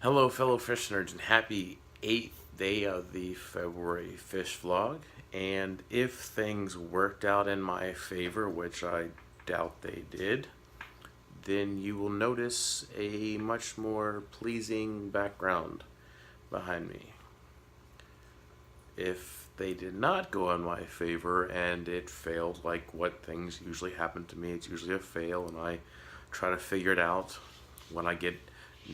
Hello fellow fish nerds and happy 8th day of the February fish vlog. And if things worked out in my favor, which I doubt they did, then you will notice a much more pleasing background behind me. If they did not go in my favor and it failed, like what things usually happen to me, it's usually a fail and I try to figure it out when I get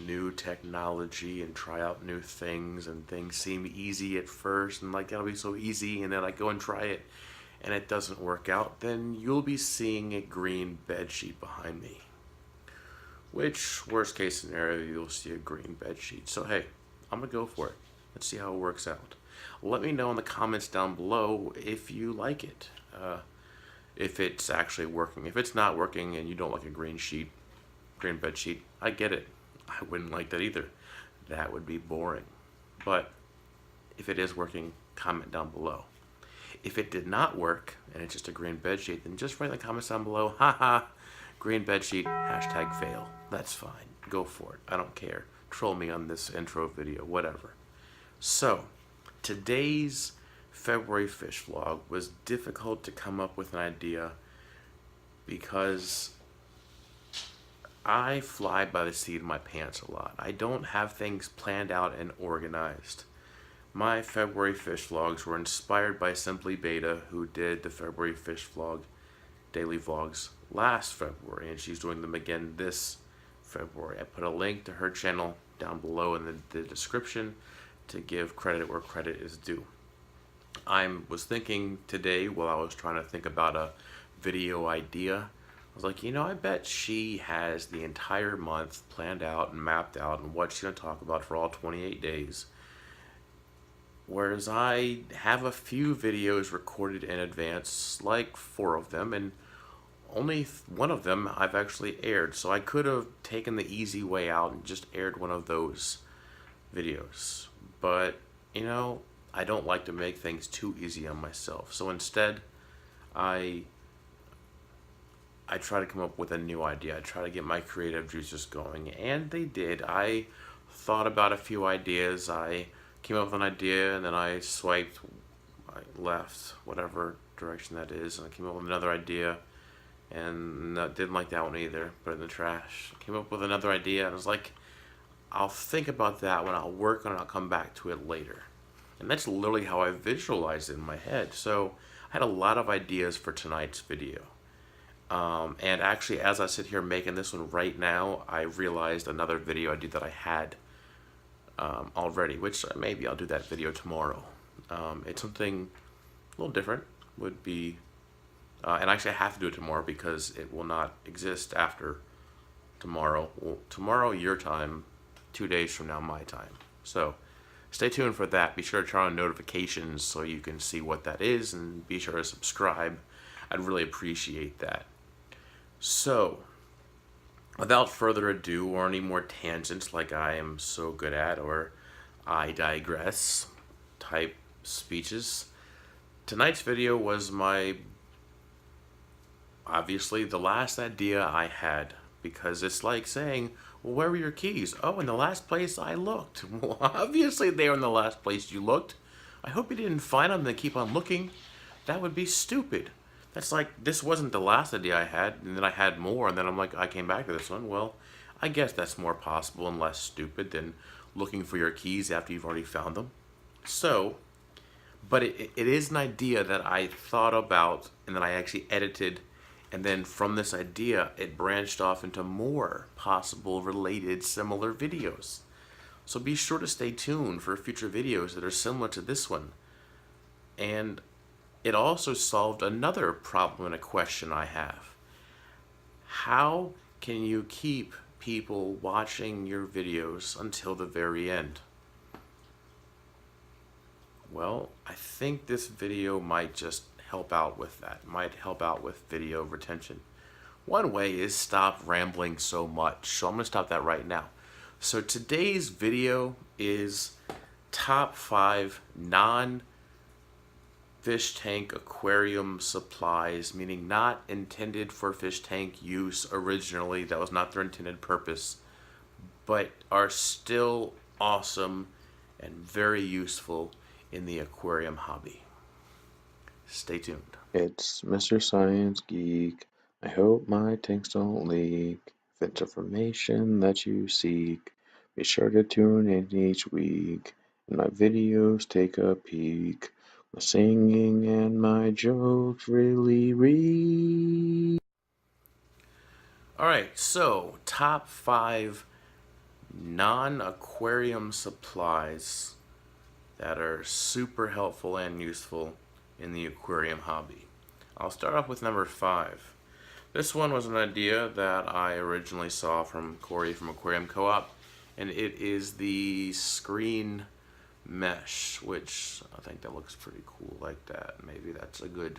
new technology and try out new things, and things seem easy at first and like that'll be so easy, and then I go and try it and it doesn't work out, then you'll be seeing a green bed sheet behind me. Which, worst case scenario, you'll see a green bed sheet. So hey, I'm gonna go for it. Let's see how it works out. Let me know in the comments down below if you like it, if it's actually working. If it's not working and you don't like a green bed sheet, I get it. I wouldn't like that either. That would be boring. But if it is working, comment down below. If it did not work and it's just a green bed sheet, then just write in the comments down below, haha, green bed sheet, #fail. That's fine. Go for it. I don't care. Troll me on this intro video, whatever. So, today's February fish vlog was difficult to come up with an idea because I fly by the seat of my pants a lot. I don't have things planned out and organized. My February fish vlogs were inspired by Simply Beta, who did the February fish vlog daily vlogs last February, and she's doing them again this February. I put a link to her channel down below in the description to give credit where credit is due. I was thinking today, while I was trying to think about a video idea, I was like, I bet she has the entire month planned out and mapped out and what she's going to talk about for all 28 days. Whereas I have a few videos recorded in advance, like 4 of them, and only one of them I've actually aired. So I could have taken the easy way out and just aired one of those videos. But, I don't like to make things too easy on myself. So instead, I try to come up with a new idea. I try to get my creative juices going, and they did. I thought about a few ideas. I came up with an idea, and then I swiped left, whatever direction that is, and I came up with another idea, and didn't like that one either. Put it in the trash. Came up with another idea, and I was like, I'll think about that one. I'll work on it. I'll come back to it later. And that's literally how I visualized it in my head. So I had a lot of ideas for tonight's video. And actually, as I sit here making this one right now, I realized another video idea that I had already, which maybe I'll do that video tomorrow. It's something a little different, would be, and actually I have to do it tomorrow because it will not exist after tomorrow. Well, tomorrow your time, 2 days from now my time. So stay tuned for that. Be sure to turn on notifications so you can see what that is, and be sure to subscribe. I'd really appreciate that. So, without further ado, or any more tangents like I am so good at, or I digress type speeches, tonight's video was obviously the last idea I had, because it's like saying, well, where were your keys? Oh, in the last place I looked. Well, obviously they were in the last place you looked. I hope you didn't find them and keep on looking. That would be stupid. That's like, this wasn't the last idea I had, and then I had more, and then I'm like, I came back to this one. Well, I guess that's more possible and less stupid than looking for your keys after you've already found them. So, but it is an idea that I thought about, and then I actually edited, and then from this idea, it branched off into more possible related similar videos. So be sure to stay tuned for future videos that are similar to this one. And it also solved another problem and a question I have. How can you keep people watching your videos until the very end? Well, I think this video might just help out with that. Might help out with video retention. One way is stop rambling so much. So I'm going to stop that right now. So today's video is top 5 fish tank aquarium supplies, meaning not intended for fish tank use originally. That was not their intended purpose, but are still awesome and very useful in the aquarium hobby. Stay tuned. It's Mr. Science Geek. I hope my tanks don't leak. If it's information that you seek, be sure to tune in each week. And my videos take a peek. My singing and my jokes really read. Alright, so top 5 non-aquarium supplies that are super helpful and useful in the aquarium hobby. I'll start off with number 5. This one was an idea that I originally saw from Corey from Aquarium Co-op, and it is the screen mesh, which I think that looks pretty cool like that. Maybe that's a good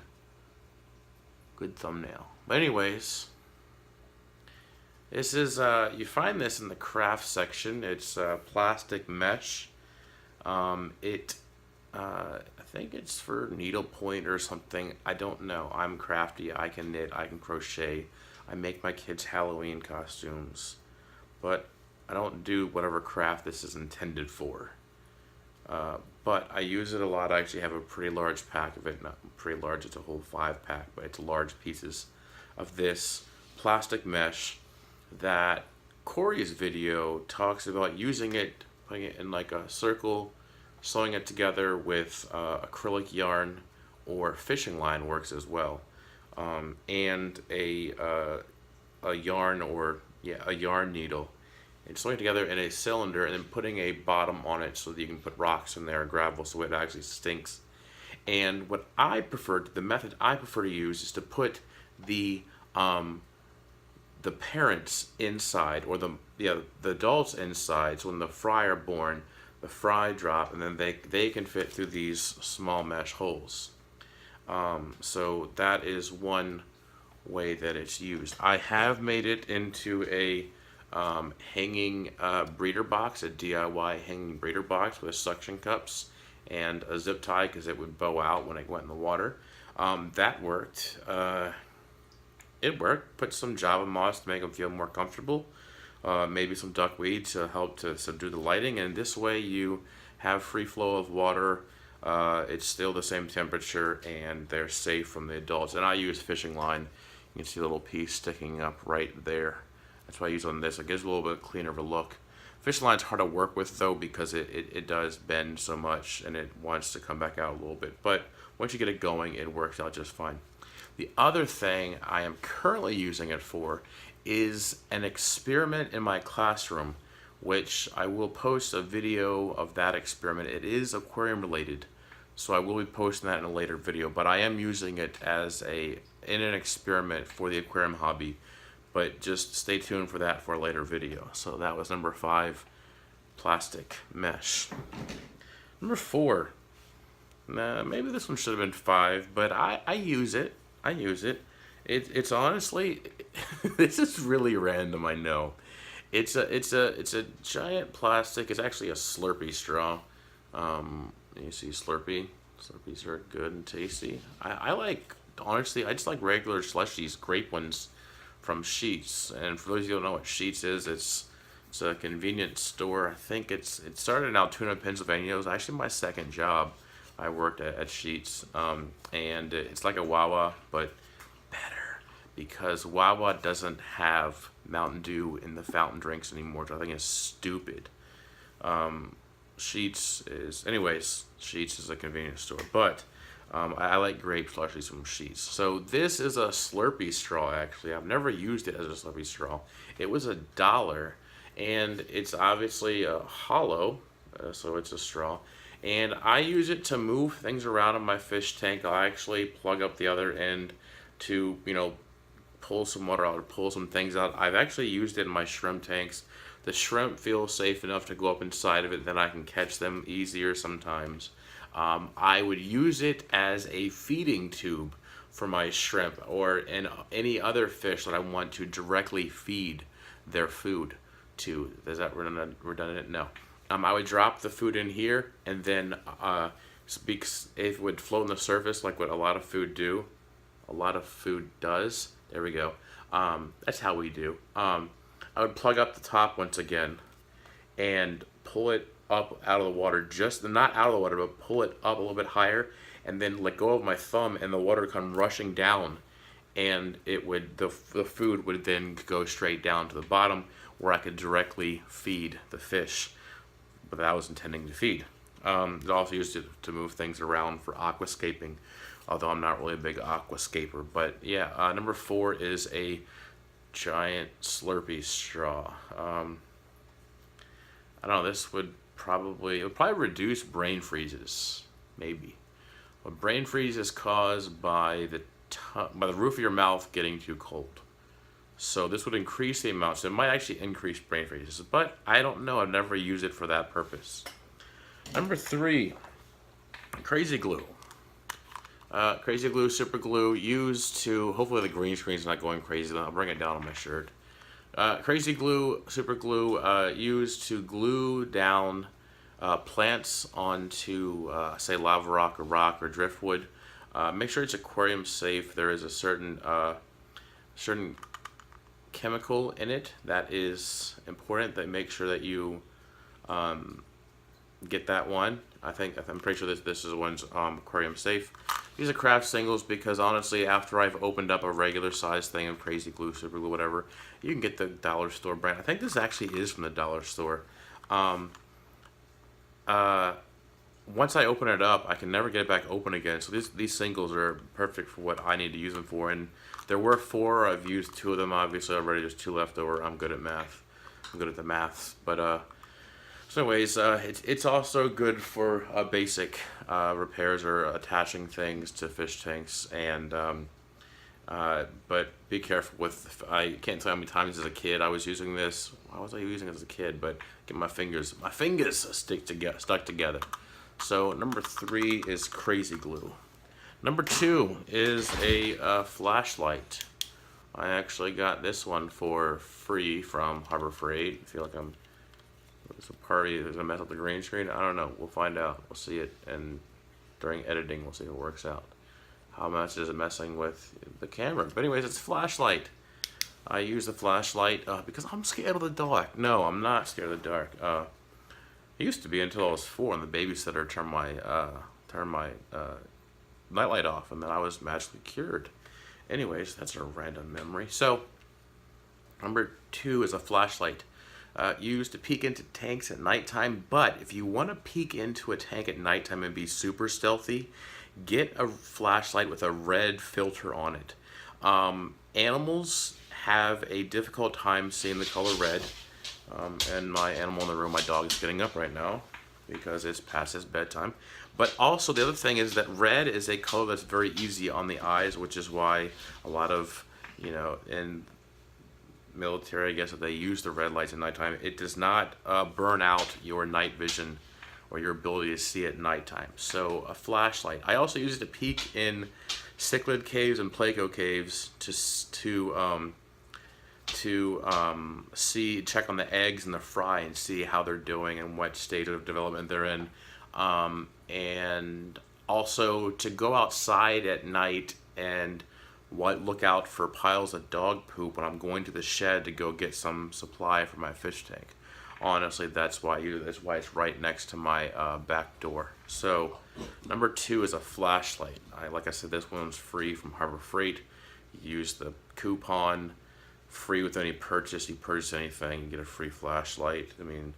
thumbnail. But anyways, this is you find this in the craft section. It's plastic mesh. I think it's for needlepoint or something. I don't know. I'm crafty. I can knit. I can crochet. I make my kids Halloween costumes, but I don't do whatever craft this is intended for. But I use it a lot. I actually have a pretty large pack of it. Not pretty large. It's a whole 5-pack, but it's large pieces of this plastic mesh that Corey's video talks about using it, putting it in like a circle, sewing it together with acrylic yarn or fishing line works as well, and a yarn a yarn needle, and sewing it together in a cylinder and then putting a bottom on it so that you can put rocks in there, gravel, so it actually stinks. And the method I prefer to use is to put the parents inside, or the adults inside, so when the fry are born, the fry drop, and then they can fit through these small mesh holes. So that is one way that it's used. I have made it into a hanging breeder box, a DIY hanging breeder box with suction cups and a zip tie because it would bow out when it went in the water. That worked. It worked. Put some Java moss to make them feel more comfortable. Maybe some duckweed to help to subdue the lighting, and this way you have free flow of water. It's still the same temperature, and they're safe from the adults. And I use fishing line. You can see a little piece sticking up right there. That's why I use on this. It gives a little bit cleaner of a look. Fishing line's hard to work with though because it does bend so much and it wants to come back out a little bit. But once you get it going, it works out just fine. The other thing I am currently using it for is an experiment in my classroom, which I will post a video of that experiment. It is aquarium related, so I will be posting that in a later video, but I am using it in an experiment for the aquarium hobby, but just stay tuned for that for a later video. So that was number 5, plastic mesh. Number 4, maybe this one should have been 5, but I use it. It's honestly, this is really random, I know. It's a giant plastic. It's actually a Slurpee straw. You see Slurpee. Slurpees are good and tasty. Honestly, I just like regular slushies, grape ones from Sheetz. And for those of you who don't know what Sheetz is, it's a convenience store. I think it started in Altoona, Pennsylvania. It was actually my second job. I worked at Sheetz, and it's like a Wawa, but better, because Wawa doesn't have Mountain Dew in the fountain drinks anymore, which I think is stupid. Sheetz is a convenience store, but I like grape slushies from Sheetz. So this is a Slurpee straw, actually. I've never used it as a Slurpee straw. It was $1, and it's obviously hollow, so it's a straw. And I use it to move things around in my fish tank. I'll actually plug up the other end to, pull some water out or pull some things out. I've actually used it in my shrimp tanks. The shrimp feel safe enough to go up inside of it, then I can catch them easier sometimes. I would use it as a feeding tube for my shrimp or any other fish that I want to directly feed their food to. Is that redundant? No. I would drop the food in here, and then if it would float on the surface like what a lot of food does. There we go. That's how we do. I would plug up the top once again, and pull it up out of the water, just not out of the water, but pull it up a little bit higher, and then let go of my thumb, and the water come rushing down, and it would the food would then go straight down to the bottom where I could directly feed the fish that I was intending to feed. It also used it to move things around for aquascaping, although I'm not really a big aquascaper. But yeah, number 4 is a giant Slurpee straw. I don't know. This would it would probably reduce brain freezes, maybe. But brain freeze is caused by by the roof of your mouth getting too cold. So this would increase the amount. So it might actually increase brain freezes, but I don't know. I've never used it for that purpose. Number 3, crazy glue. Crazy glue, super glue, used to, hopefully the green screen's not going crazy, then I'll bring it down on my shirt. Crazy glue, super glue, used to glue down plants onto, say, lava rock or driftwood. Make sure it's aquarium safe. There is a certain chemical in it that is important, that make sure that you get that one. I'm pretty sure this is one's aquarium safe. These are craft singles because honestly, after I've opened up a regular size thing of crazy glue, super glue, whatever, you can get the dollar store brand. I think this actually is from the dollar store. Once I open it up, I can never get it back open again. So these singles are perfect for what I need to use them for. And there were 4. I've used 2 of them obviously already. There's 2 left over. I'm good at math. I'm good at the maths. But so anyways, it's also good for basic repairs or attaching things to fish tanks. And but be careful with. I can't tell how many times as a kid I was using this. Why was I using it as a kid? But get my fingers stuck together. So number 3 is crazy glue. Number 2 is a flashlight. I actually got this one for free from Harbor Freight. I feel like it's a party that's gonna mess up the green screen. I don't know. We'll find out. We'll see it, and during editing, we'll see if it works out. How much is it messing with the camera? But anyways, it's a flashlight. I use the flashlight because I'm scared of the dark. No, I'm not scared of the dark. It used to be until I was 4 and the babysitter turned my nightlight off, and then I was magically cured. Anyways, that's a random memory. So, number 2 is a flashlight used to peek into tanks at nighttime. But if you want to peek into a tank at nighttime and be super stealthy, get a flashlight with a red filter on it. Animals have a difficult time seeing the color red. And my animal in the room, my dog, is getting up right now because it's past his bedtime. But also the other thing is that red is a color that's very easy on the eyes, which is why a lot of, in military, I guess, if they use the red lights at nighttime, it does not burn out your night vision or your ability to see at nighttime. So a flashlight. I also use it to peek in cichlid caves and placo caves to check on the eggs and the fry and see how they're doing and what state of development they're in, and also to go outside at night and look out for piles of dog poop when I'm going to the shed to go get some supply for my fish tank. Honestly, that's why it's right next to my back door. So number 2 is a flashlight. Like I said, this one's free from Harbor Freight. You use the coupon, free with any purchase. You purchase anything, you get a free flashlight. I mean,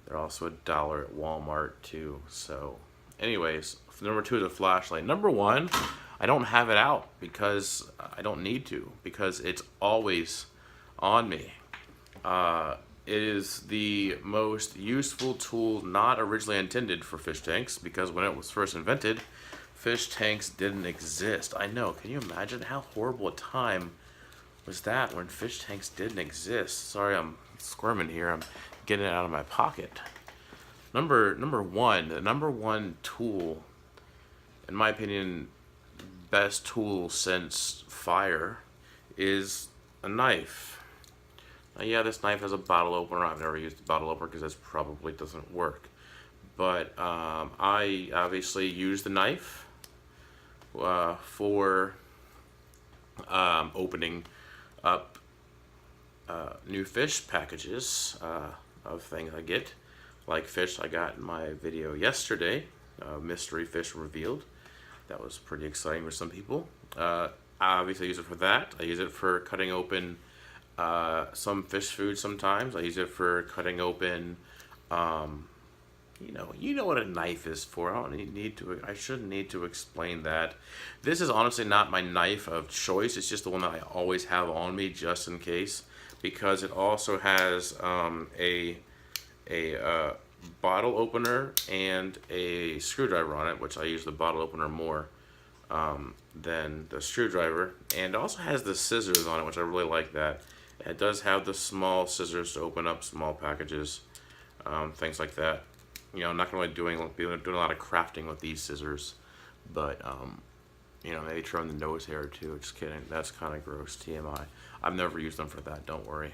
they're also $1 at Walmart too. So anyways, number 2 is a flashlight. Number 1, I don't have it out because I don't need to, because it's always on me. It is the most useful tool not originally intended for fish tanks, because when it was first invented, fish tanks didn't exist. I know, can you imagine how horrible a time was that when fish tanks didn't exist? Sorry, I'm squirming here. I'm getting it out of my pocket. Number 1, the number 1 tool, in my opinion, best tool since fire, is a knife. Now, yeah, this knife has a bottle opener. I've never used a bottle opener because this probably doesn't work. But I obviously use the knife for opening up new fish packages. of things I get, like fish I got in my video yesterday, mystery fish revealed. That was pretty exciting for some people. I obviously use it for that. I use it for cutting open some fish food sometimes. I use it for cutting open, you know what a knife is for. I shouldn't need to explain that. This is honestly not my knife of choice. It's just the one that I always have on me just in case, because it also has a bottle opener and a screwdriver on it, which I use the bottle opener more than the screwdriver, and it also has the scissors on it, which I really like that. It does have the small scissors to open up small packages, things like that. I'm not going to be doing a lot of crafting with these scissors, but maybe trim the nose hair too. Just kidding. That's kind of gross. TMI. I've never used them for that. Don't worry.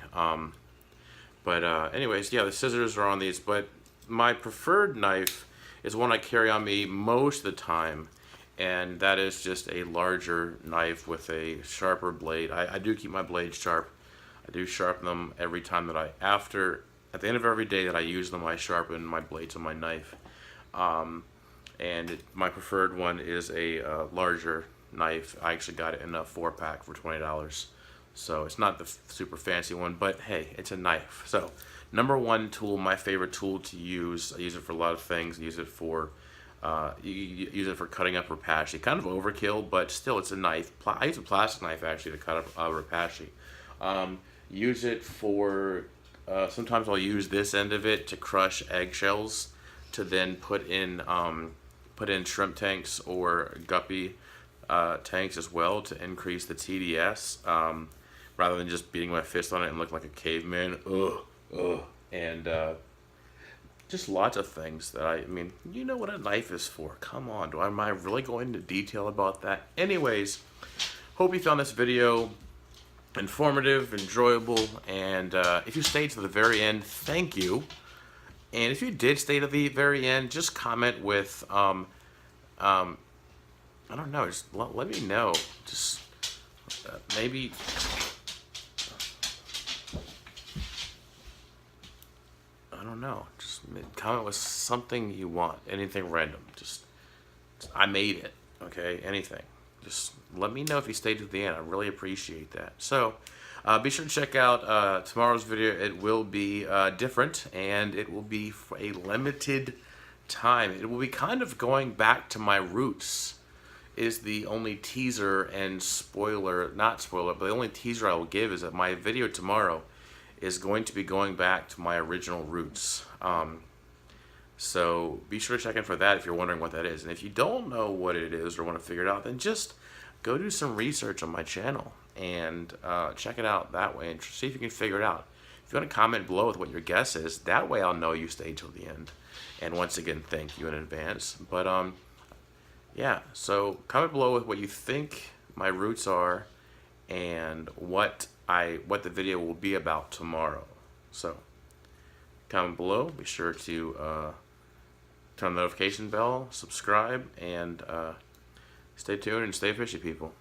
Anyways, yeah, the scissors are on these, but my preferred knife is one I carry on me most of the time, and that is just a larger knife with a sharper blade. I do keep my blades sharp. I do sharpen them every time that at the end of every day that I use them, I sharpen my blades on my knife. My preferred one is a larger knife. I actually got it in a 4-pack for $20. So it's not the super fancy one, but hey, it's a knife. So number one tool, my favorite tool to use. I use it for a lot of things. I use it for use it for cutting up rapashi. Kind of overkill, but still, it's a knife. I use a plastic knife actually to cut up rapashi. Use it for sometimes I'll use this end of it to crush eggshells to then put in shrimp tanks or guppy tanks as well to increase the TDS, rather than just beating my fist on it and look like a caveman. And just lots of things that I mean, you know what a knife is for. Come on, am I really going into detail about that? Anyways, hope you found this video informative, enjoyable, and if you stayed to the very end, thank you. And if you did stay to the very end, just comment with I don't know, just let me know. Just maybe I don't know. Just comment with something you want, anything random. Just I made it. Okay, anything. Just let me know if you stayed to the end. I really appreciate that. So, be sure to check out tomorrow's video. It will be different, and it will be for a limited time. It will be kind of going back to my roots, is the only teaser and spoiler, not spoiler, but the only teaser I will give is that my video tomorrow is going to be going back to my original roots. So be sure to check in for that if you're wondering what that is. And if you don't know what it is or want to figure it out, then just go do some research on my channel and check it out that way and see if you can figure it out. If you want to comment below with what your guess is, that way I'll know you stayed till the end. And once again, thank you in advance. But yeah, so comment below with what you think my roots are and what the video will be about tomorrow. So comment below. Be sure to turn the notification bell, subscribe, and stay tuned and stay fishy, people.